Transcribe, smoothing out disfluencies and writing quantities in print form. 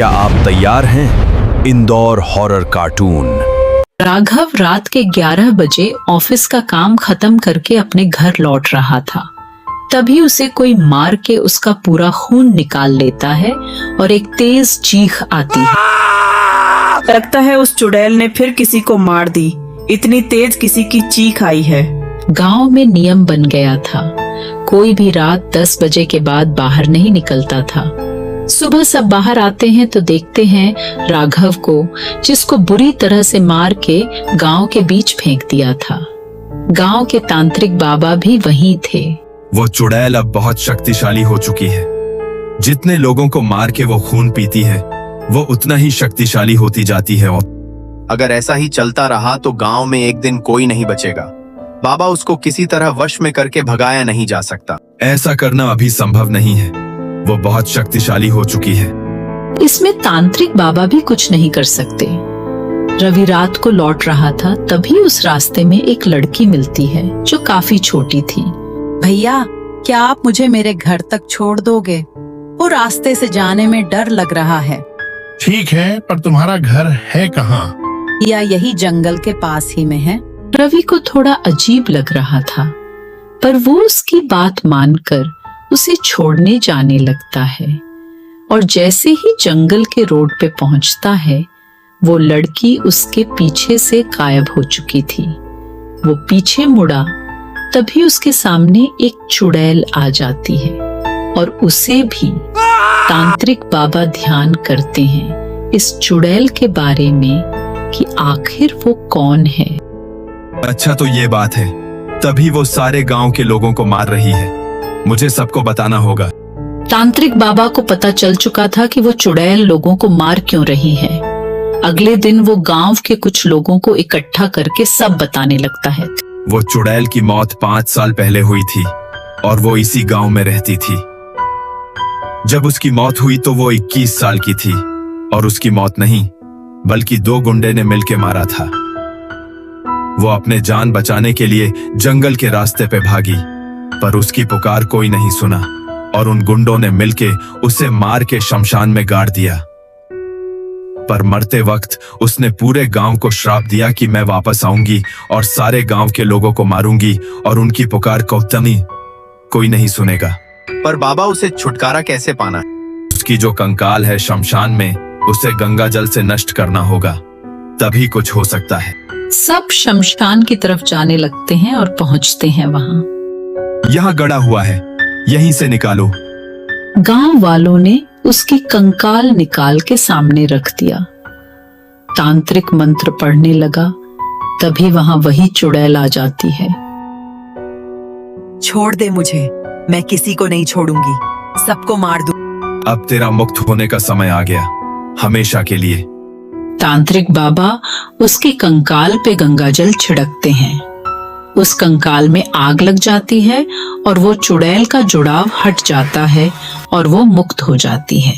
क्या आप तैयार हैं? Indore horror cartoon. राघव रात के 11 बजे ऑफिस का काम खत्म करके अपने घर लौट रहा था। तभी उसे कोई मार के उसका पूरा खून निकाल लेता है और एक तेज चीख आती है। लगता है उस चुड़ैल ने फिर किसी को मार दी। इतनी तेज किसी की चीख आई है। गांव में नियम बन गया था, कोई भी रात 10 बजे के बाद बाहर नहीं निकलता था। सुबह सब बाहर आते हैं तो देखते हैं राघव को, जिसको बुरी तरह से मार के गांव के बीच फेंक दिया था। गांव के तांत्रिक बाबा भी वहीं थे। वो चुड़ैल अब बहुत शक्तिशाली हो चुकी है। जितने लोगों को मार के वो खून पीती है, वो उतना ही शक्तिशाली होती जाती है। अगर ऐसा ही चलता रहा तो गांव में एक दिन कोई नहीं बचेगा। बाबा उसको किसी तरह वश में करके भगाया नहीं जा सकता। ऐसा करना अभी संभव नहीं है, वो बहुत शक्तिशाली हो चुकी है। इसमें तांत्रिक बाबा भी कुछ नहीं कर सकते। रवि रात को लौट रहा था, तभी उस रास्ते में एक लड़की मिलती है जो काफी छोटी थी। भैया, क्या आप मुझे मेरे घर तक छोड़ दोगे? वो रास्ते से जाने में डर लग रहा है। ठीक है, पर तुम्हारा घर है कहाँ? या यही जंगल के पास ही में है। रवि को थोड़ा अजीब लग रहा था, पर वो उसकी बात मानकर उसे छोड़ने जाने लगता है। और जैसे ही जंगल के रोड पे पहुंचता है, वो लड़की उसके पीछे से गायब हो चुकी थी। वो पीछे मुड़ा, तभी उसके सामने एक चुड़ैल आ जाती है और उसे भी तांत्रिक बाबा ध्यान करते हैं इस चुड़ैल के बारे में कि आखिर वो कौन है। अच्छा, तो ये बात है, तभी वो सारे गांव के लोगों को मार रही है। मुझे सबको बताना होगा। तांत्रिक बाबा को पता चल चुका था कि वो चुड़ैल लोगों को मार क्यों रही है। अगले दिन वो गांव के कुछ लोगों को इकट्ठा करके सब बताने लगता है। वो चुड़ैल की मौत 5 साल पहले हुई थी और वो इसी गांव में रहती थी। जब उसकी मौत हुई तो वो 21 साल की थी और उसकी मौत नहीं, बल्कि 2 गुंडे ने मिलके मारा था। वो अपने जान बचाने के लिए जंगल के रास्ते पे भागी, पर उसकी पुकार कोई नहीं सुना और उन गुंडों ने मिलके उसे मार के शमशान में गाड़ दिया। पर मरते वक्त उसने पूरे गांव को श्राप दिया कि मैं वापस आऊंगी और सारे गांव के लोगों को मारूंगी और उनकी पुकार को कोई नहीं सुनेगा। पर बाबा, उसे छुटकारा कैसे पाना? उसकी जो कंकाल है शमशान में, उसे गंगा जल से नष्ट करना होगा, तभी कुछ हो सकता है। सब शमशान की तरफ जाने लगते हैं और पहुंचते हैं वहां। यहाँ गड़ा हुआ है, यहीं से निकालो। गांव वालों ने उसकी कंकाल निकाल के सामने रख दिया। तांत्रिक मंत्र पढ़ने लगा, तभी वहां वही चुड़ैल आ जाती है। छोड़ दे मुझे, मैं किसी को नहीं छोड़ूंगी, सबको मार दूं। अब तेरा मुक्त होने का समय आ गया, हमेशा के लिए। तांत्रिक बाबा उसके कंकाल पे गंगाजल छिड़कते हैं। उस कंकाल में आग लग जाती है और वो चुड़ैल का जुड़ाव हट जाता है और वो मुक्त हो जाती है।